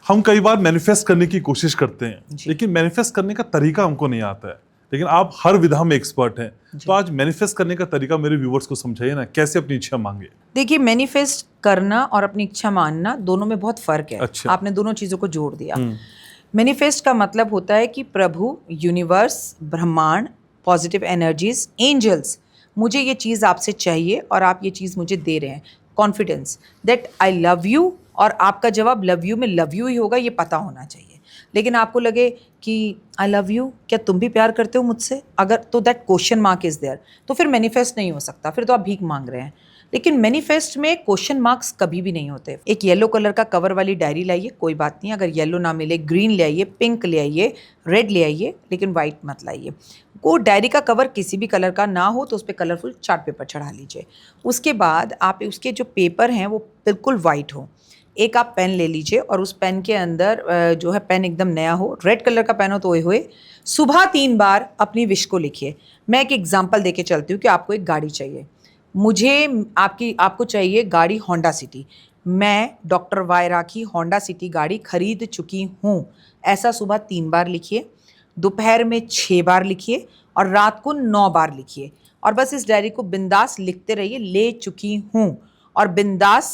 हम कई बार मैनिफेस्ट करने की कोशिश करते हैं, लेकिन मैनिफेस्ट करने का तरीका हमको नहीं आता है, लेकिन आप हर विधा में एक्सपर्ट हैं। तो आज मैनिफेस्ट करने का तरीका मेरे व्यूवर्स को समझाइए ना, कैसे अपनी इच्छा मांगे। देखिए, मैनिफेस्ट करना और अपनी इच्छा मानना दोनों में बहुत फर्क है। अच्छा। आपने दोनों चीजों को जोड़ दिया। मैनिफेस्ट का मतलब होता है कि प्रभु, यूनिवर्स, ब्रह्मांड, पॉजिटिव एनर्जीज, एंजल्स, मुझे ये चीज़ आपसे चाहिए और आप ये चीज़ मुझे दे रहे हैं। Confidence that I love you, और आपका जवाब लव यू में लव यू ही होगा, ये पता होना चाहिए। लेकिन आपको लगे कि आई लव यू, क्या तुम भी प्यार करते हो मुझसे, अगर तो that question mark is there, तो फिर मैनिफेस्ट नहीं हो सकता, फिर तो आप भीख मांग रहे हैं। लेकिन मैनिफेस्ट में क्वेश्चन मार्क्स कभी भी नहीं होते। एक येलो कलर का कवर वाली डायरी लाइए, कोई बात नहीं, अगर येलो ना मिले ग्रीन ले आइए, पिंक ले आइए, रेड ले आइए, लेकिन वाइट मत लाइए। वो डायरी का कवर किसी भी कलर का ना हो तो उस पर कलरफुल चार्ट पेपर चढ़ा लीजिए। उसके बाद आप उसके जो पेपर हैं वो बिल्कुल वाइट हो। एक आप पेन ले लीजिए और उस पेन के अंदर जो है, पेन एकदम नया हो, रेड कलर का पेन हो तो ओए होए, सुबह 3 बार अपनी विश को लिखिए। मैं एक एग्जांपल देके चलती हूँ कि आपको एक गाड़ी चाहिए। आपको चाहिए गाड़ी होंडा सिटी। मैं डॉक्टर वाई राखी होंडा सिटी गाड़ी खरीद चुकी हूँ, ऐसा सुबह 3 बार लिखिए, दोपहर में 6 बार लिखिए और रात को 9 बार लिखिए। और बस इस डायरी को बिंदास लिखते रहिए, ले चुकी हूँ, और बिंदास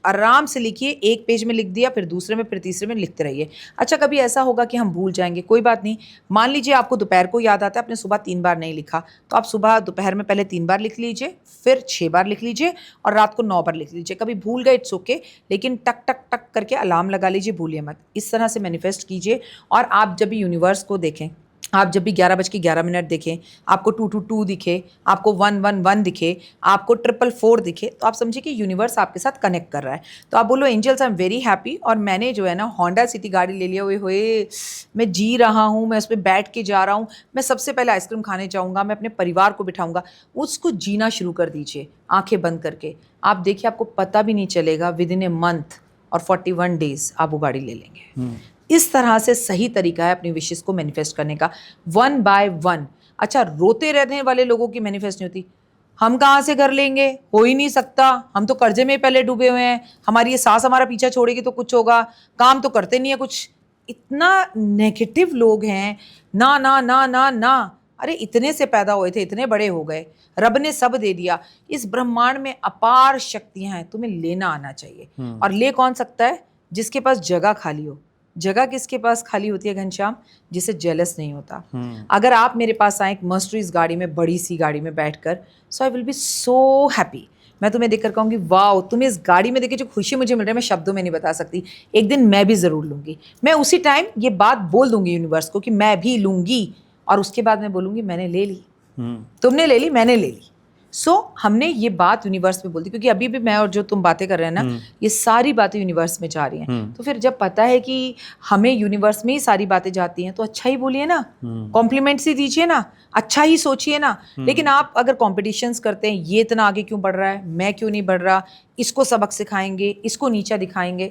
आराम से लिखिए। एक पेज में लिख दिया, फिर दूसरे में, फिर तीसरे में लिखते रहिए। अच्छा, कभी ऐसा होगा कि हम भूल जाएंगे, कोई बात नहीं। मान लीजिए आपको दोपहर को याद आता है, आपने सुबह 3 बार नहीं लिखा, तो आप सुबह दोपहर में पहले 3 बार लिख लीजिए, फिर 6 बार लिख लीजिए और रात को 9 बार लिख लीजिए। कभी भूल गए, इट्स ओके, लेकिन टक टक टक करके अलार्म लगा लीजिए, भूलिए मत। इस तरह से मैनिफेस्ट कीजिए। और आप जब भी यूनिवर्स को देखें, आप जब भी 11:11 देखें, आपको 222 दिखे, आपको 111 दिखे, आपको 444 दिखे, तो आप समझिए कि यूनिवर्स आपके साथ कनेक्ट कर रहा है। तो आप बोलो, angels I am very happy, और मैंने जो है ना होंडा सिटी गाड़ी ले लिया हुए, मैं जी रहा हूँ, मैं उस पर बैठ के जा रहा हूँ, मैं सबसे पहले आइसक्रीम खाने जाऊँगा, मैं अपने परिवार को बिठाऊँगा। उसको जीना शुरू कर दीजिए आंखें बंद करके। आप देखिए, आपको पता भी नहीं चलेगा, विद इन ए मंथ और 41 डेज आप वो गाड़ी ले लेंगे। इस तरह से सही तरीका है अपनी विशेस को मैनिफेस्ट करने का, 1 बाय 1। अच्छा, रोते रहने वाले लोगों की मैनिफेस्ट नहीं होती। हम कहाँ से घर लेंगे, हो ही नहीं सकता, हम तो कर्जे में पहले डूबे हुए हैं, हमारी ये सास हमारा पीछा छोड़ेगी तो कुछ होगा, काम तो करते नहीं है कुछ। इतना नेगेटिव लोग हैं। ना ना ना ना ना, अरे इतने से पैदा हुए थे, इतने बड़े हो गए, रब ने सब दे दिया। इस ब्रह्मांड में अपार शक्तियां हैं, तुम्हें लेना आना चाहिए। और ले कौन सकता है? जिसके पास जगह खाली हो। जगह किसके पास खाली होती है घनश्याम? जिसे जेलस नहीं होता। अगर आप मेरे पास आए एक मर्सिडीज गाड़ी में, बड़ी सी गाड़ी में बैठकर, so I will be so happy. मैं तुम्हें देखकर कहूँगी, वाओ, तुम्हें इस गाड़ी में देखे जो खुशी मुझे मिल रही है, मैं शब्दों में नहीं बता सकती। एक दिन मैं भी ज़रूर लूँगी। मैं उसी टाइम ये बात बोल दूंगी यूनिवर्स को कि मैं भी लूँगी, और उसके बाद मैं बोलूँगी मैंने ले ली, तुमने ले ली, मैंने ले ली। सो हमने ये बात यूनिवर्स में बोल दी, क्योंकि अभी भी मैं और जो तुम बातें कर रहे हैं ना, ये सारी बातें यूनिवर्स में जा रही हैं। तो फिर जब पता है कि हमें यूनिवर्स में ही सारी बातें जाती हैं, तो अच्छा ही बोलिए ना, कॉम्प्लीमेंट्स ही दीजिए ना, अच्छा ही सोचिए ना। लेकिन आप अगर कॉम्पिटिशन्स करते हैं, ये इतना आगे क्यों बढ़ रहा है, मैं क्यों नहीं बढ़ रहा, इसको सबक सिखाएंगे, इसको नीचा दिखाएंगे,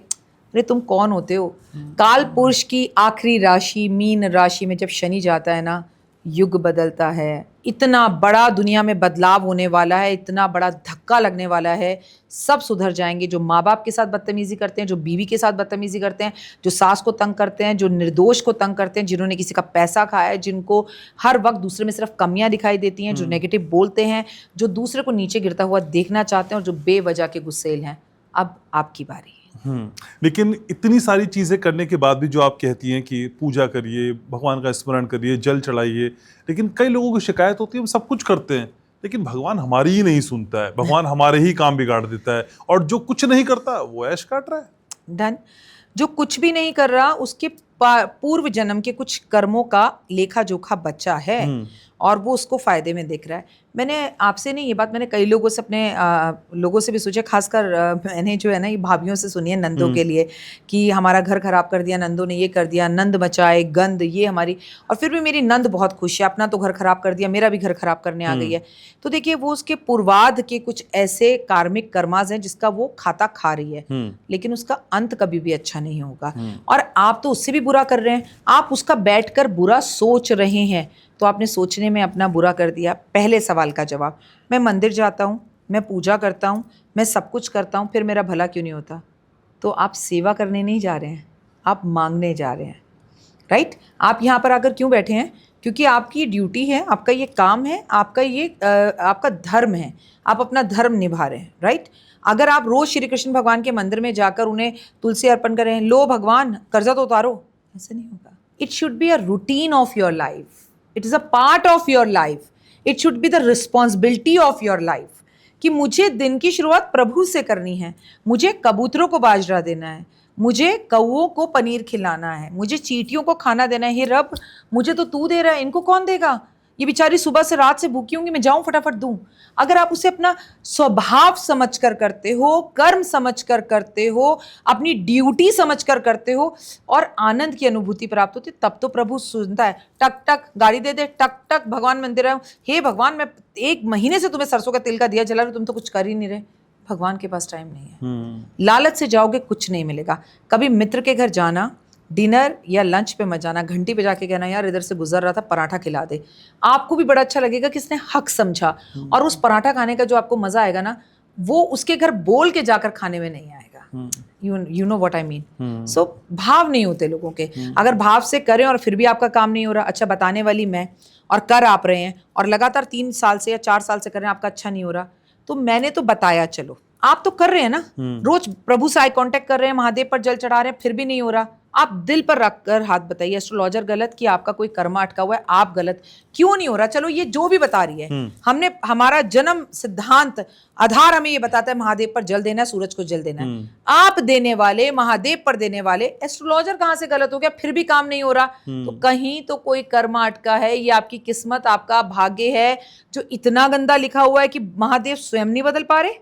अरे तुम कौन होते हो? काल पुरुष की आखिरी राशि मीन राशि में जब शनि जाता है ना, युग बदलता है। इतना बड़ा दुनिया में बदलाव होने वाला है, इतना बड़ा धक्का लगने वाला है, सब सुधर जाएंगे। जो माँ बाप के साथ बदतमीजी करते हैं, जो बीवी के साथ बदतमीजी करते हैं, जो सास को तंग करते हैं, जो निर्दोष को तंग करते हैं, जिन्होंने किसी का पैसा खाया है, जिनको हर वक्त दूसरे में सिर्फ कमियां दिखाई देती हैं, जो नेगेटिव बोलते हैं, जो दूसरे को नीचे गिरता हुआ देखना चाहते हैं, और जो बेवजह के गुस्सेल हैं, अब आपकी बारी है। लेकिन इतनी सारी चीज़ें करने के बाद भी जो आप कहती हैं कि पूजा करिए, भगवान का स्मरण करिए, जल चढ़ाइए, लेकिन कई लोगों को शिकायत होती है हम सब कुछ करते हैं, लेकिन भगवान हमारी ही नहीं सुनता है, भगवान हमारे ही काम बिगाड़ देता है, और जो कुछ नहीं करता वो ऐश काट रहा है। डन। जो कुछ भी नहीं कर रहा, उसके पूर्व जन्म के कुछ कर्मों का लेखा जोखा बचा है, और वो उसको फायदे में देख रहा है। मैंने आपसे नहीं, ये बात मैंने कई लोगों से, अपने लोगों से भी सोचा, खासकर मैंने जो है ना ये भाभियों से सुनी है नंदों के लिए, कि हमारा घर खराब कर दिया नंदों ने, ये कर दिया, नंद मचाए गंद, ये हमारी, और फिर भी मेरी नंद बहुत खुश है, अपना तो घर खराब कर दिया, मेरा भी घर खराब करने आ गई है। तो देखिए, वो उसके पूर्वाध के कुछ ऐसे कार्मिक कर्माज हैं जिसका वो खाता खा रही है, लेकिन उसका अंत कभी भी अच्छा नहीं होगा। और आप तो उससे भी बुरा कर रहे हैं, आप उसका बैठकर बुरा सोच रहे हैं, तो आपने सोचने में अपना बुरा कर दिया। पहले सवाल का जवाब, मैं मंदिर जाता हूँ, मैं पूजा करता हूँ, मैं सब कुछ करता हूँ, फिर मेरा भला क्यों नहीं होता? तो आप सेवा करने नहीं जा रहे हैं, आप मांगने जा रहे हैं, राइट? आप यहाँ पर आकर क्यों बैठे हैं? क्योंकि आपकी ड्यूटी है, आपका ये काम है, आपका ये आपका धर्म है, आप अपना धर्म निभा रहे हैं, राइट? अगर आप रोज श्री कृष्ण भगवान के मंदिर में जाकर उन्हें तुलसी अर्पण कर रहे हैं, लो भगवान कर्जा तो उतारो, ऐसा नहीं होगा। It should be a routine of your life, it is a part of your life, it should be the responsibility of your life कि मुझे दिन की शुरुआत प्रभु से करनी है, मुझे कबूतरों को बाजरा देना है, मुझे कौओं को पनीर खिलाना है, मुझे चींटियों को खाना देना है। हे रब, मुझे तो तू दे रहा है, इनको कौन देगा? ये बेचारी सुबह से रात से भूखी होंगी, मैं जाऊं फटाफट दूं। अगर आप उसे अपना स्वभाव समझकर करते हो, कर्म समझकर करते हो, अपनी ड्यूटी समझकर करते हो और आनंद की अनुभूति प्राप्त होती, तब तो प्रभु सुनता है। टक टक गाड़ी दे दे, टक टक भगवान मंदिर आऊं, हे भगवान मैं 1 महीने से तुम्हें सरसों का तिल का दिया जला रही, तुम तो कुछ कर ही नहीं रहे। भगवान के पास टाइम नहीं है। लालच से जाओगे कुछ नहीं मिलेगा। कभी मित्र के घर जाना, डिनर या लंच पे मत जाना, घंटी पे जाके कहना यार इधर से गुजर रहा था, पराठा खिला दे। आपको भी बड़ा अच्छा लगेगा कि इसने हक समझा, और उस पराठा खाने का जो आपको मजा आएगा ना, वो उसके घर बोल के जाकर खाने में नहीं आएगा। You know what I mean. So भाव नहीं होते लोगों के। अगर भाव से करें और फिर भी आपका काम नहीं हो रहा, अच्छा बताने वाली मैं, और कर आप रहे हैं और लगातार 3 साल से या 4 साल से कर रहे हैं, आपका अच्छा नहीं हो रहा, तो मैंने तो बताया, चलो आप तो कर रहे हैं ना, रोज प्रभु से आई कांटेक्ट कर रहे हैं, महादेव पर जल चढ़ा रहे हैं, फिर भी नहीं हो रहा, आप दिल पर रखकर हाथ बताइए, एस्ट्रोलॉजर गलत कि आपका कोई कर्मा अटका हुआ है, आप गलत, क्यों नहीं हो रहा? चलो ये जो भी बता रही है, हमने हमारा जन्म सिद्धांत आधार हमें ये बताता है महादेव पर जल देना है, सूरज को जल देना है। आप देने वाले, महादेव पर देने वाले, एस्ट्रोलॉजर कहां से गलत हो गया? फिर भी काम नहीं हो रहा, तो कहीं तो कोई कर्मा अटका है, ये आपकी किस्मत, आपका भाग्य है जो इतना गंदा लिखा हुआ है कि महादेव स्वयं नहीं बदल पा रहे।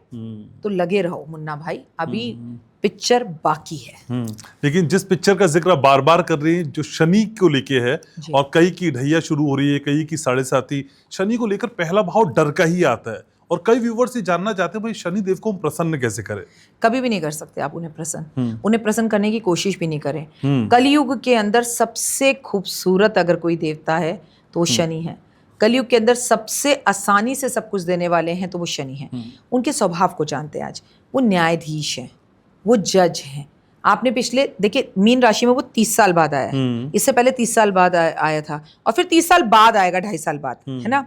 तो लगे रहो मुन्ना भाई, अभी पिक्चर बाकी है। लेकिन जिस पिक्चर का जिक्र बार बार कर रही है, जो शनि को लेके है, और कई की ढैया शुरू हो रही है, कई की 7.5, शनि को लेकर पहला भाव डर का ही आता है, और कई व्यूवर्स ये जानना चाहते हैं भाई शनि देव को हम प्रसन्न कैसे करें? कभी भी नहीं कर सकते आप उन्हें प्रसन्न, उन्हें प्रसन्न करने की कोशिश भी नहीं करें। कलयुग के अंदर सबसे खूबसूरत अगर कोई देवता है तो वो शनि है। कलयुग के अंदर सबसे आसानी से सब कुछ देने वाले हैं तो वो शनि हैं। उनके स्वभाव को जानते हैं आज। वो न्यायाधीश हैं, वो जज हैं। आपने पिछले देखिए मीन राशि में वो 30 साल बाद आया है, इससे पहले 30 साल बाद आया था, और फिर 30 साल बाद आएगा, 2.5 साल बाद, है ना?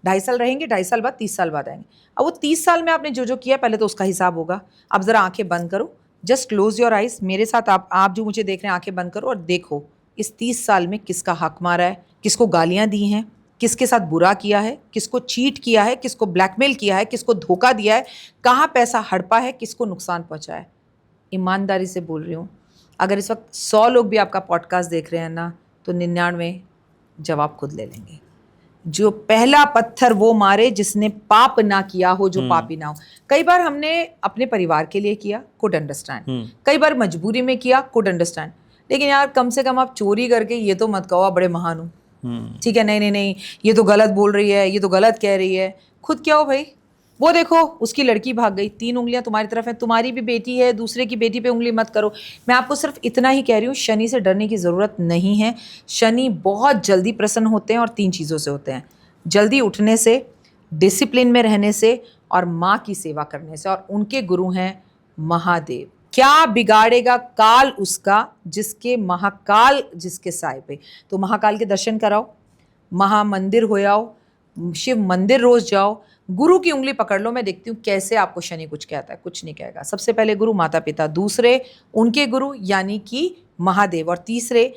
2.5 साल रहेंगे, 2.5 साल बाद 30 साल बाद आएंगे। अब वो 30 साल में आपने जो जो किया पहले तो उसका हिसाब होगा। अब जरा आंखें बंद करो, जस्ट क्लोज योर आइज, मेरे साथ आप जो मुझे देख रहे हैं आंखें बंद करो और देखो इस 30 साल में किसका हक मारा है, किसको गालियां दी हैं, किसके साथ बुरा किया है, किसको चीट किया है, किसको ब्लैकमेल किया है, किसको धोखा दिया है, कहाँ पैसा हड़पा है, किसको नुकसान पहुंचा है। ईमानदारी से बोल रही हूँ, अगर इस वक्त 100 लोग भी आपका पॉडकास्ट देख रहे हैं ना, तो 99 जवाब खुद ले लेंगे। जो पहला पत्थर वो मारे जिसने पाप ना किया हो, जो पापी ना हो। कई बार हमने अपने परिवार के लिए किया, कुड अंडरस्टैंड, कई बार मजबूरी में किया, कुड अंडरस्टैंड, लेकिन यार कम से कम आप चोरी करके ये तो मत कहो आप बड़े महान हो, ठीक है? नहीं, ये तो गलत बोल रही है, ये तो गलत कह रही है। खुद क्या हो भाई? वो देखो उसकी लड़की भाग गई, 3 उंगलियां तुम्हारी तरफ है, तुम्हारी भी बेटी है, दूसरे की बेटी पे उंगली मत करो। मैं आपको सिर्फ इतना ही कह रही हूँ, शनि से डरने की ज़रूरत नहीं है। शनि बहुत जल्दी प्रसन्न होते हैं और 3 चीज़ों से होते हैं, जल्दी उठने से, डिसिप्लिन में रहने से और माँ की सेवा करने से, और उनके गुरु हैं महादेव। क्या बिगाड़ेगा काल उसका जिसके महाकाल जिसके साए पे। तो महाकाल के दर्शन कराओ, महामंदिर हो आओ, शिव मंदिर रोज जाओ, गुरु की उंगली पकड़ लो। मैं देखती हूँ कैसे आपको शनि कुछ कहता है, कुछ नहीं कहेगा। सबसे पहले गुरु माता पिता, दूसरे उनके गुरु यानी कि महादेव, और तीसरे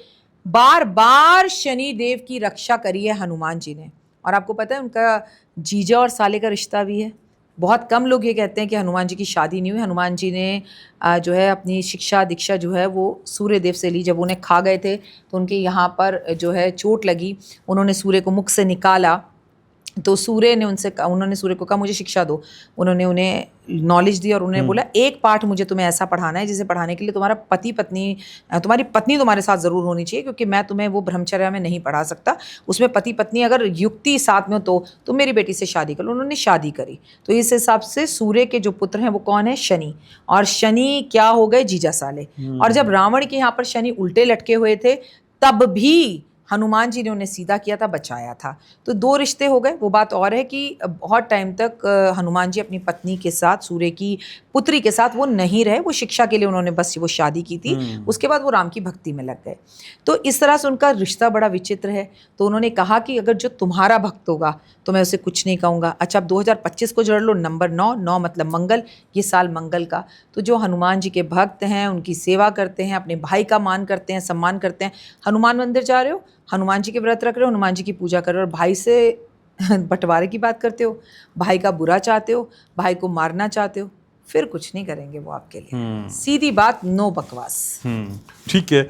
बार बार शनि देव की रक्षा करी है हनुमान जी ने। और आपको पता है उनका जीजा और साले का रिश्ता भी है। बहुत कम लोग ये कहते हैं कि हनुमान जी की शादी नहीं हुई। हनुमान जी ने जो है अपनी शिक्षा दीक्षा जो है वो सूर्य देव से ली। जब उन्हें खा गए थे तो उनके यहाँ पर जो है चोट लगी, उन्होंने सूर्य को मुख से निकाला, तो सूर्य ने उन्होंने सूर्य को कहा मुझे शिक्षा दो। उन्होंने उन्हें नॉलेज दी और उन्होंने बोला एक पाठ मुझे तुम्हें ऐसा पढ़ाना है जिसे पढ़ाने के लिए तुम्हारी पत्नी तुम्हारे साथ ज़रूर होनी चाहिए, क्योंकि मैं तुम्हें वो ब्रह्मचर्या में नहीं पढ़ा सकता। उसमें पति पत्नी अगर युक्ति साथ में हो तो तुम मेरी बेटी से शादी कर लो। उन्होंने शादी करी। तो इस हिसाब से सूर्य के जो पुत्र हैं वो कौन है? शनि। और शनि क्या हो गए? जीजा साले। और जब रावण के यहाँ पर शनि उल्टे लटके हुए थे तब भी हनुमान जी ने उन्हें सीधा किया था, बचाया था। तो 2 रिश्ते हो गए। वो बात और है कि बहुत टाइम तक हनुमान जी अपनी पत्नी के साथ सूर्य की पुत्री के साथ वो नहीं रहे, वो शिक्षा के लिए उन्होंने बस वो शादी की थी, उसके बाद वो राम की भक्ति में लग गए। तो इस तरह से उनका रिश्ता बड़ा विचित्र है। तो उन्होंने कहा कि अगर जो तुम्हारा भक्त होगा तो मैं उसे कुछ नहीं कहूँगा। अच्छा, अब 2025 को जोड़ लो, नंबर 9, 9 मतलब मंगल, ये साल मंगल का। तो जो हनुमान जी के भक्त हैं, उनकी सेवा करते हैं, अपने भाई का मान करते हैं, सम्मान करते हैं, हनुमान मंदिर जा रहे हो, हनुमान जी के व्रत रख रहे हो, हनुमान जी की पूजा कर रहे हो, और भाई से बंटवारे की बात करते हो, भाई का बुरा चाहते हो, भाई को मारना चाहते हो, फिर कुछ नहीं करेंगे वो आपके लिए। सीधी बात, नो बकवास। ठीक है।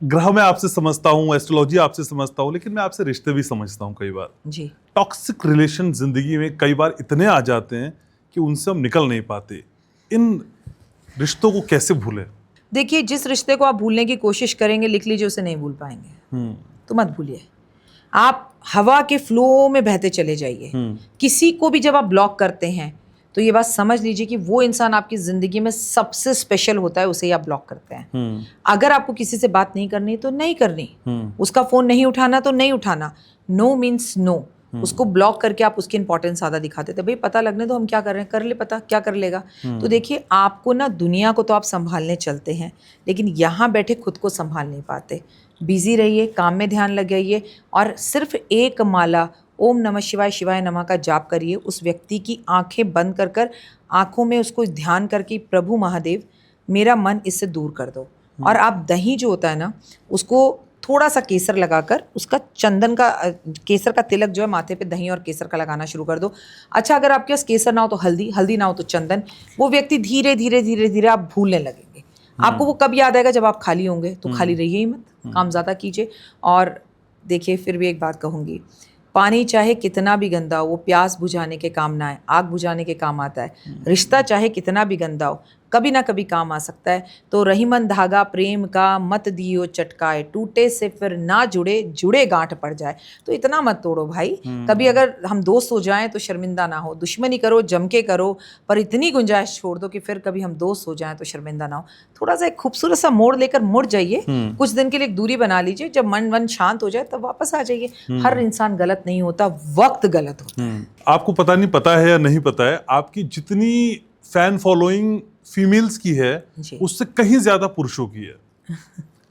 ग्रह में आपसे समझता हूँ, एस्ट्रोलॉजी आपसे समझता हूँ, लेकिन मैं आपसे रिश्ते भी समझता हूँ कई बार जी। टॉक्सिक रिलेशन जिंदगी में कई बार इतने आ जाते हैं कि उनसे हम निकल नहीं पाते। इन रिश्तों को कैसे भूलें? देखिए, जिस रिश्ते को आप भूलने की कोशिश करेंगे, लिख लीजिए, उसे नहीं भूल पाएंगे। तो मत भूलिए, आप हवा के फ्लो में बहते चले जाइए। किसी को भी जब आप ब्लॉक करते हैं तो ये बात समझ लीजिए कि वो इंसान आपकी जिंदगी में सबसे स्पेशल होता है, उसे ही आप ब्लॉक करते हैं। अगर आपको किसी से बात नहीं करनी तो नहीं करनी, उसका फोन नहीं उठाना तो नहीं उठाना। No means no. उसको ब्लॉक करके आप उसकी इंपॉर्टेंस ज़्यादा दिखाते थे। भाई पता लगने तो हम क्या कर रहे हैं, कर ले, पता क्या कर लेगा। तो देखिए, आपको ना दुनिया को तो आप संभालने चलते हैं, लेकिन यहाँ बैठे खुद को संभाल नहीं पाते। बिजी रहिए, काम में ध्यान लगाइए, और सिर्फ एक माला ओम नमः शिवाय शिवाय नमः का जाप करिए। उस व्यक्ति की आंखें बंद कर कर, आंखों में उसको ध्यान करके, प्रभु महादेव मेरा मन इससे दूर कर दो। और आप दही जो होता है ना, उसको थोड़ा सा केसर लगाकर, उसका चंदन का केसर का तिलक जो है माथे पे दही और केसर का लगाना शुरू कर दो। अच्छा, अगर आपके पास केसर ना हो तो हल्दी, हल्दी ना हो तो चंदन। वो व्यक्ति धीरे धीरे धीरे धीरे आप भूलने लगेंगे। आपको वो कब याद आएगा, जब आप खाली होंगे। तो खाली रहिए ही मत, काम ज़्यादा कीजिए। और देखिए, फिर भी एक बात कहूँगी, पानी चाहे कितना भी गंदा हो, वो प्यास बुझाने के काम ना आए, आग बुझाने के काम आता है। रिश्ता चाहे कितना भी गंदा हो, कभी ना कभी काम आ सकता है। तो रहीमन धागा प्रेम का मत दियो चटकाए, टूटे से फिर ना जुड़े, जुड़े गांठ पड़ जाए। तो इतना मत तोड़ो भाई। कभी अगर हम दोस्त हो जाएं तो शर्मिंदा ना हो। दुश्मनी करो, जम के करो, पर इतनी गुंजाइश छोड़ दो कि फिर कभी हम दोस्त हो जाएं तो शर्मिंदा ना हो। थोड़ा सा एक खूबसूरत सा मोड़ लेकर मुड़ जाइए, कुछ दिन के लिए एक दूरी बना लीजिए। जब मन शांत हो जाए तब वापस आ जाइए। हर इंसान गलत नहीं होता, वक्त गलत होता है। आपको पता नहीं पता है या नहीं पता है, आपकी जितनी फैन फॉलोइंग फीमेल्स की है उससे कहीं ज्यादा पुरुषों की है।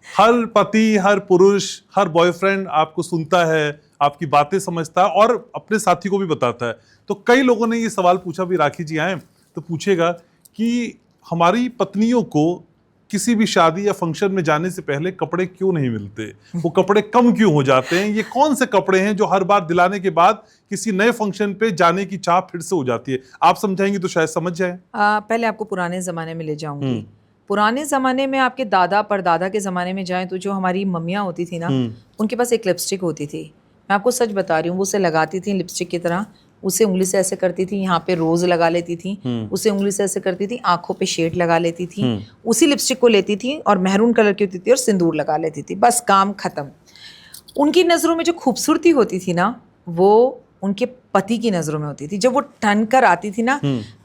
हर पति, हर पुरुष, हर बॉयफ्रेंड आपको सुनता है, आपकी बातें समझता है और अपने साथी को भी बताता है। तो कई लोगों ने ये सवाल पूछा भी, राखी जी आए तो पूछेगा कि हमारी पत्नियों को किसी भी शादी या फंक्शन में जाने से पहले कपड़े क्यों नहीं मिलते, वो कपड़े कम क्यों हो जाते हैं, ये कौन से कपड़े हैं जो हर बार दिलाने के बाद किसी नए फंक्शन पे जाने की चाह फिर से हो जाती है। आप समझाएंगे तो शायद समझ जाए। पहले आपको पुराने ज़माने में ले जाऊंगी। पुराने ज़माने में आपके दादा परदादा के ज़माने में जाएं तो जो हमारी मम्मियाँ होती थी ना, उनके पास एक लिपस्टिक होती थी। मैं आपको सच बता रही हूँ, वो उसे लगाती थी लिपस्टिक की तरह, उसे उंगली से ऐसे करती थी, यहाँ पे रोज लगा लेती थी, उसे उंगली से ऐसे करती थी, आंखों पे शेड लगा लेती थी, उसी लिपस्टिक को लेती थी और मेहरून कलर की होती थी और सिंदूर लगा लेती थी, बस काम खत्म। उनकी नज़रों में जो खूबसूरती होती थी ना, वो उनके पति की नज़रों में होती थी। जब वो ठन कर आती थी ना,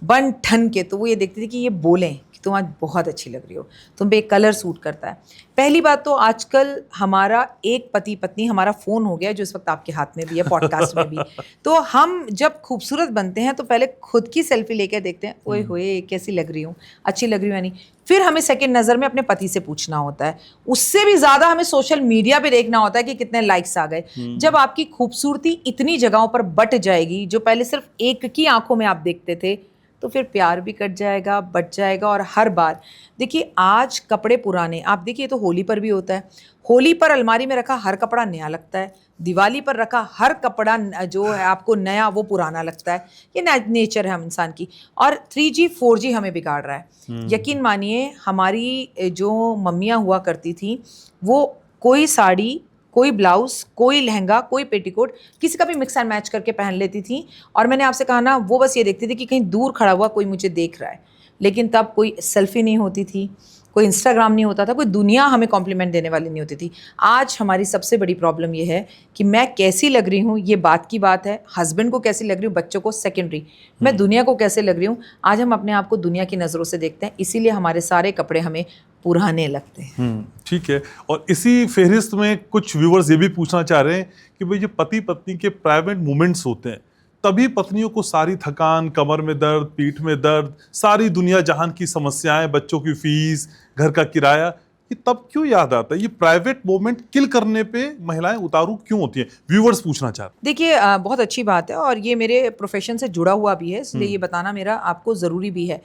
बन ठन के, तो वो ये देखती थी कि ये बोलें कि तुम आज बहुत अच्छी लग रही हो, तुम पे एक कलर सूट करता है। पहली बात तो आजकल हमारा एक पति पत्नी हमारा फ़ोन हो गया, जो इस वक्त आपके हाथ में भी है, पॉडकास्ट में भी। तो हम जब खूबसूरत बनते हैं तो पहले खुद की सेल्फी लेके देखते हैं, ओए होए कैसी लग रही हूँ, अच्छी लग रही हूँ या नहीं। फिर हमें सेकंड नज़र में अपने पति से पूछना होता है। उससे भी ज़्यादा हमें सोशल मीडिया पे देखना होता है कि कितने लाइक्स आ गए। जब आपकी खूबसूरती इतनी जगहों पर बट जाएगी, जो पहले सिर्फ एक की आंखों में आप देखते थे, तो फिर प्यार भी कट जाएगा, बट जाएगा। और हर बार देखिए, आज कपड़े पुराने, आप देखिए तो होली पर भी होता है, होली पर अलमारी में रखा हर कपड़ा नया लगता है, दिवाली पर रखा हर कपड़ा जो है आपको नया वो पुराना लगता है। ये नेचर है हम इंसान की। और 3G 4G हमें बिगाड़ रहा है। यकीन मानिए, हमारी जो मम्मियाँ हुआ करती थी, वो कोई साड़ी, कोई ब्लाउज, कोई लहंगा, कोई पेटीकोट, किसी का भी मिक्स एंड मैच करके पहन लेती थी। और मैंने आपसे कहा ना, वो बस ये देखती थी कि कहीं दूर खड़ा हुआ कोई मुझे देख रहा है। लेकिन तब कोई सेल्फी नहीं होती थी, कोई इंस्टाग्राम नहीं होता था, कोई दुनिया हमें कॉम्प्लीमेंट देने वाली नहीं होती थी। आज हमारी सबसे बड़ी प्रॉब्लम ये है कि मैं कैसी लग रही हूँ ये बात की बात है, हस्बैंड को कैसी लग रही हूँ बच्चों को सेकेंडरी, मैं दुनिया को कैसे लग रही हूँ, आज हम अपने आप को दुनिया की नज़रों से देखते हैं। इसीलिए हमारे सारे कपड़े हमें पुराने लगते हैं। ठीक है। और इसी फहरिस्त में कुछ व्यूवर्स ये भी पूछना चाह रहे हैं कि भाई जो पति पत्नी के प्राइवेट मोमेंट्स होते हैं, तभी पत्नियों को सारी थकान, कमर में दर्द, पीठ में दर्द, सारी दुनिया जहान की समस्याएं, बच्चों की फीस, घर का किराया, ये तब क्यों याद आता है? ये प्राइवेट मोमेंट किल करने पे महिलाएं उतारू क्यों होती हैं? व्यूअर्स पूछना चाहते देखिए बहुत अच्छी बात है और ये मेरे प्रोफेशन से जुड़ा हुआ भी है, इसलिए ये बताना मेरा आपको ज़रूरी भी है।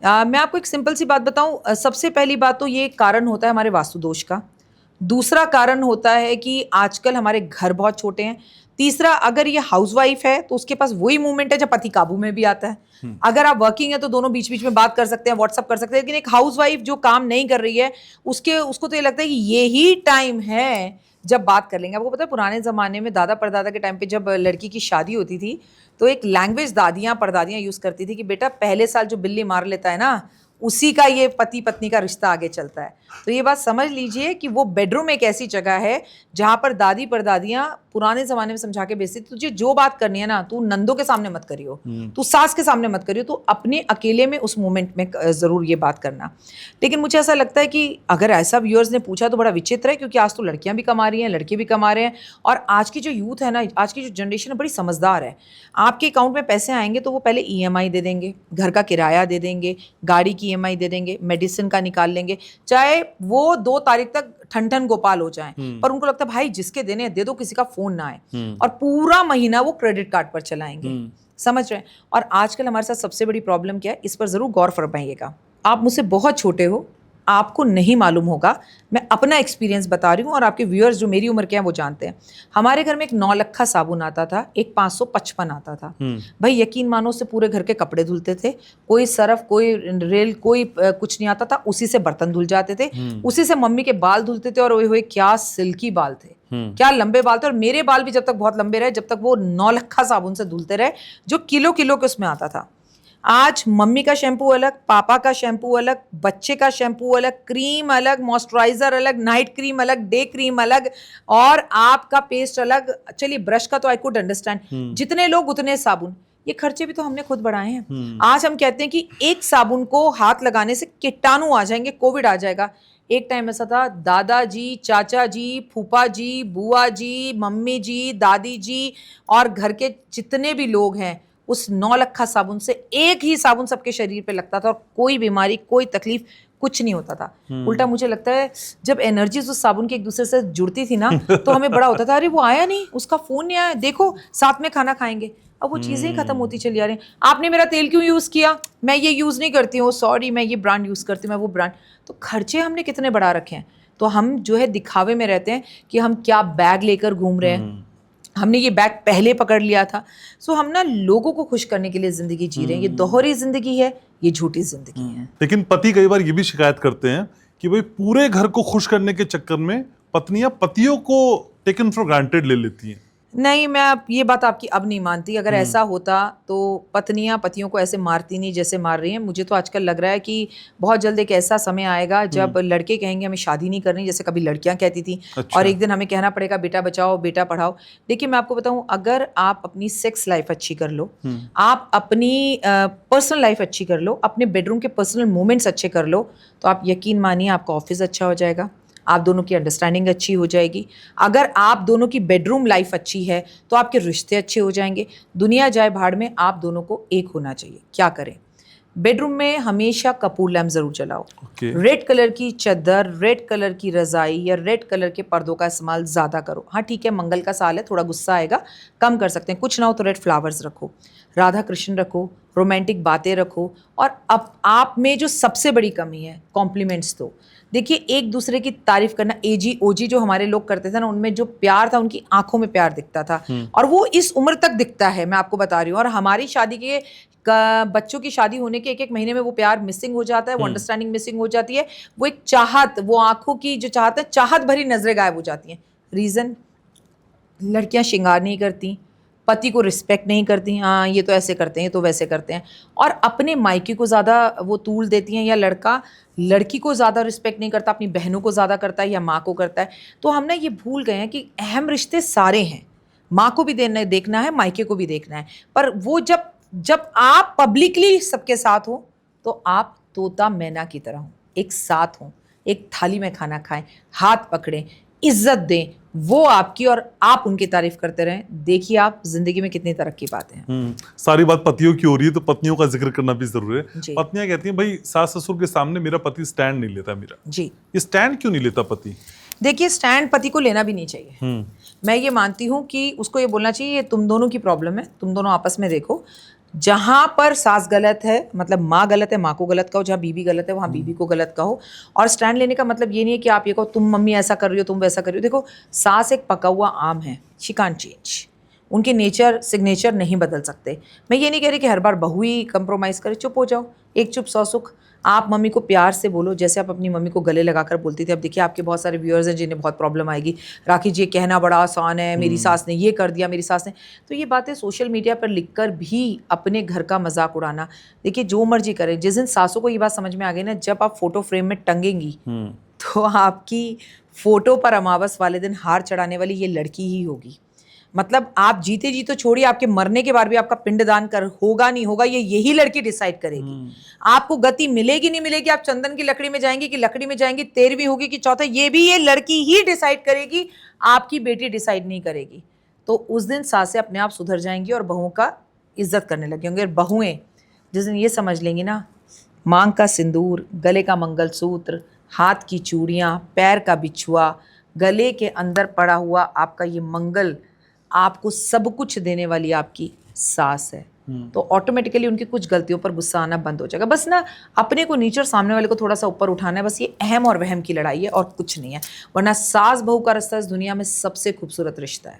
मैं आपको एक सिंपल सी बात बताऊं, सबसे पहली बात तो ये कारण होता है हमारे वास्तु दोष का। दूसरा कारण होता है कि आजकल हमारे घर बहुत छोटे हैं। तीसरा, अगर ये हाउसवाइफ है तो उसके पास वही मूवमेंट है जब पति काबू में भी आता है। अगर आप वर्किंग है तो दोनों बीच बीच में बात कर सकते हैं, व्हाट्सअप कर सकते हैं, लेकिन एक हाउसवाइफ जो काम नहीं कर रही है उसको तो ये लगता है कि यही टाइम है जब बात कर लेंगे। आपको पता है पुराने ज़माने में दादा परदादा के टाइम पे जब लड़की की शादी होती थी तो एक लैंग्वेज दादियाँ परदादियाँ यूज़ करती थी कि बेटा पहले साल जो बिल्ली मार लेता है ना, उसी का ये पति पत्नी का रिश्ता आगे चलता है। तो ये बात समझ लीजिए कि वो बेडरूम एक ऐसी जगह है जहाँ पर दादी परदादियाँ पुराने ज़माने में समझा के भेजती थी, तुझे जो बात करनी है ना, तू नंदों के सामने मत करियो, तू सास के सामने मत करियो, तू अपने अकेले में उस मोमेंट में ज़रूर ये बात करना। लेकिन मुझे ऐसा लगता है कि अगर ऐसा व्यूअर्स ने पूछा तो बड़ा विचित्र है, क्योंकि आज तो लड़कियाँ भी कमा रही हैं, लड़के भी कमा रहे हैं, और आज की जो यूथ है ना, आज की जो जनरेशन है बड़ी समझदार है। आपके अकाउंट में पैसे आएंगे तो वो पहले EMI दे देंगे, घर का किराया दे देंगे, गाड़ी की EMI दे देंगे, मेडिसिन का निकाल लेंगे, चाहे वो 2 तारीख तक ठन ठन गोपाल हो जाएं, पर उनको लगता है भाई जिसके देने हैं दे दो, किसी का फोन ना आए, और पूरा महीना वो क्रेडिट कार्ड पर चलाएंगे। समझ रहे हैं? और आजकल हमारे साथ सबसे बड़ी प्रॉब्लम क्या है, इस पर जरूर गौर फरमाइएगा। आप मुझसे बहुत छोटे हो, आपको नहीं मालूम होगा, मैं अपना एक्सपीरियंस बता रही हूँ और आपके व्यूअर्स जो मेरी उम्र के हैं वो जानते हैं। हमारे घर में एक 9 लखा साबुन आता था, एक 555 आता था। भाई यकीन मानो, उससे पूरे घर के कपड़े धुलते थे, कोई सरफ, कोई रेल, कोई कुछ नहीं आता था, उसी से बर्तन धुल जाते थे, उसी से मम्मी के बाल धुलते थे, और ओए क्या सिल्की बाल थे, क्या लंबे बाल थे। और मेरे बाल भी जब तक बहुत लंबे रहे, जब तक वो 9 लखा साबुन से धुलते रहे, जो किलो किलो के उसमें आता था। आज मम्मी का शैम्पू अलग, पापा का शैम्पू अलग, बच्चे का शैम्पू अलग, क्रीम अलग, मॉइस्चराइजर अलग, नाइट क्रीम अलग, डे क्रीम अलग, और आपका पेस्ट अलग। चलिए ब्रश का तो आई कुड अंडरस्टैंड, जितने लोग उतने साबुन। ये खर्चे भी तो हमने खुद बढ़ाए हैं। आज हम कहते हैं कि एक साबुन को हाथ लगाने से कीटाणु आ जाएंगे, कोविड आ जाएगा। एक टाइम ऐसा था, दादाजी, चाचा जी, फूफा जी, बुआ जी, मम्मी जी, दादी जी, और घर के जितने भी लोग हैं, उस 9 लखा साबुन से एक ही साबुन सबके शरीर पे लगता था, और कोई बीमारी, कोई तकलीफ, कुछ नहीं होता था। उल्टा मुझे लगता है जब एनर्जीज उस साबुन के एक दूसरे से जुड़ती थी ना, तो हमें बड़ा होता था, अरे वो आया नहीं, उसका फोन नहीं आया, देखो साथ में खाना खाएंगे। अब वो चीज़ें खत्म होती चली आ रही हैं। आपने मेरा तेल क्यों यूज़ किया, मैं ये यूज़ नहीं करती हूँ, सॉरी मैं ये ब्रांड यूज़ करती हूँ, मैं वो ब्रांड। तो खर्चे हमने कितने बढ़ा रखे हैं। तो हम जो है दिखावे में रहते हैं कि हम क्या बैग लेकर घूम रहे हैं, हमने ये बैग पहले पकड़ लिया था। सो हम ना लोगों को खुश करने के लिए जिंदगी जी रहे हैं। ये दोहरी जिंदगी है, ये झूठी जिंदगी है। लेकिन पति कई बार ये भी शिकायत करते हैं कि भाई पूरे घर को खुश करने के चक्कर में पत्नियां पतियों को टेकन फॉर ग्रांटेड ले लेती हैं। नहीं, मैं अब ये बात आपकी अब नहीं मानती। अगर ऐसा होता तो पत्नियां पतियों को ऐसे मारती नहीं जैसे मार रही हैं। मुझे तो आजकल लग रहा है कि बहुत जल्द एक ऐसा समय आएगा जब लड़के कहेंगे हमें शादी नहीं करनी, जैसे कभी लड़कियां कहती थी। अच्छा। और एक दिन हमें कहना पड़ेगा बेटा बचाओ, बेटा पढ़ाओ। देखिए मैं आपको बताऊं, अगर आप अपनी सेक्स लाइफ अच्छी कर लो, आप अपनी पर्सनल लाइफ अच्छी कर लो, अपने बेडरूम के पर्सनल मोमेंट्स अच्छे कर लो, तो आप यकीन मानिए आपका ऑफिस अच्छा हो जाएगा, आप दोनों की अंडरस्टैंडिंग अच्छी हो जाएगी। अगर आप दोनों की बेडरूम लाइफ अच्छी है तो आपके रिश्ते अच्छे हो जाएंगे। दुनिया जाए भाड़ में, आप दोनों को एक होना चाहिए। क्या करें? बेडरूम में हमेशा कपूर लैम्प जरूर जलाओ। रेड कलर की चादर, रेड कलर की रजाई या रेड कलर के पर्दों का इस्तेमाल ज़्यादा करो। हाँ ठीक है, मंगल का साल है, थोड़ा गुस्सा आएगा, कम कर सकते हैं। कुछ ना हो तो रेड फ्लावर्स रखो, राधा कृष्ण रखो, रोमांटिक बातें रखो। और अब आप में जो सबसे बड़ी कमी है, कॉम्प्लीमेंट्स दो। देखिए एक दूसरे की तारीफ करना, एजी ओजी जो हमारे लोग करते थे ना, उनमें जो प्यार था, उनकी आंखों में प्यार दिखता था, और वो इस उम्र तक दिखता है, मैं आपको बता रही हूँ। और हमारी शादी के बच्चों की शादी होने के 1-1 महीने में वो प्यार मिसिंग हो जाता है, वो अंडरस्टैंडिंग मिसिंग हो जाती है, वो एक चाहत, वो आंखों की जो चाहत है, चाहत भरी नजरें गायब हो जाती हैं। रीजन, लड़कियां श्रृंगार नहीं करती, पति को रिस्पेक्ट नहीं करती, हाँ ये तो ऐसे करते हैं, ये तो वैसे करते हैं, और अपने मायके को ज़्यादा वो तूल देती हैं, या लड़का लड़की को ज़्यादा रिस्पेक्ट नहीं करता, अपनी बहनों को ज़्यादा करता है या माँ को करता है। तो हम ना ये भूल गए हैं कि अहम रिश्ते सारे हैं, माँ को भी देखना है, मायके को भी देखना है। पर वो जब आप पब्लिकली सबके साथ हो तो आप तोता मैना की तरह हो, एक साथ हो, एक थाली में खाना खाएं, हाथ पकड़ें, इज्जत दें, वो आपकी और आप उनकी तारीफ करते रहें, देखिए आप जिंदगी में कितनी तरक्की पाते हैं। सारी बात पतियों की हो रही है तो पत्नियों का जिक्र करना भी जरूरी है। जी। पत्नियां कहती हैं भाई सास ससुर के सामने मेरा पति स्टैंड नहीं लेता मेरा। जी, ये स्टैंड क्यों नहीं लेता पति? देखिए स्टैंड पति को लेना भी नहीं चाहिए। मैं ये मानती हूँ कि उसको ये बोलना चाहिए ये तुम दोनों की प्रॉब्लम है, तुम दोनों आपस में देखो। जहां पर सास गलत है, मतलब माँ गलत है, माँ को गलत कहो। जहाँ बीबी गलत है वहां बीबी को गलत कहो। और स्टैंड लेने का मतलब ये नहीं है कि आप ये कहो तुम मम्मी ऐसा कर रही हो, तुम वैसा कर रही हो। देखो सास एक पका हुआ आम है, शी कांट चेंज। उनके नेचर सिग्नेचर नहीं बदल सकते। मैं ये नहीं कह रही कि हर बार बहू ही कंप्रोमाइज़ करे, चुप हो जाओ, एक चुप सौ सुख। आप मम्मी को प्यार से बोलो जैसे आप अपनी मम्मी को गले लगाकर बोलती थी। अब देखिए आपके बहुत सारे व्यूअर्स हैं जिन्हें बहुत प्रॉब्लम आएगी, राखी जी ये कहना बड़ा आसान है, मेरी सास ने ये कर दिया, मेरी सास ने। तो ये बातें सोशल मीडिया पर लिखकर भी अपने घर का मजाक उड़ाना, देखिए जो मर्जी करें। जिस दिन सासों को ये बात समझ में आ गई ना, जब आप फोटो फ्रेम में टंगेंगी तो आपकी फोटो पर अमावस वाले दिन हार चढ़ाने वाली ये लड़की ही होगी। मतलब आप जीते जी तो छोड़िए, आपके मरने के बाद भी आपका पिंडदान कर होगा नहीं होगा, ये यही लड़की डिसाइड करेगी। आपको गति मिलेगी नहीं मिलेगी, आप चंदन की लकड़ी में जाएंगे कि लकड़ी में जाएंगे, 13वीं होगी कि चौथा, ये भी ये लड़की ही डिसाइड करेगी, आपकी बेटी डिसाइड नहीं करेगी। तो उस दिन सासें अपने आप सुधर जाएंगी और बहुओं का इज्जत करने लगे होंगे। और बहुएं जिस दिन ये समझ लेंगी ना, मांग का सिंदूर, गले का मंगलसूत्र, हाथ की चूड़ियां, पैर का बिछुआ, गले के अंदर पड़ा हुआ आपका ये मंगल, आपको सब कुछ देने वाली आपकी सास है, तो ऑटोमेटिकली उनकी कुछ गलतियों पर गुस्सा आना बंद हो जाएगा। बस ना अपने को नीचे और सामने वाले को थोड़ा सा ऊपर उठाना है, बस ये अहम और वहम की लड़ाई है और कुछ नहीं है। वरना सास बहू का रिश्ता इस दुनिया में सबसे खूबसूरत रिश्ता है।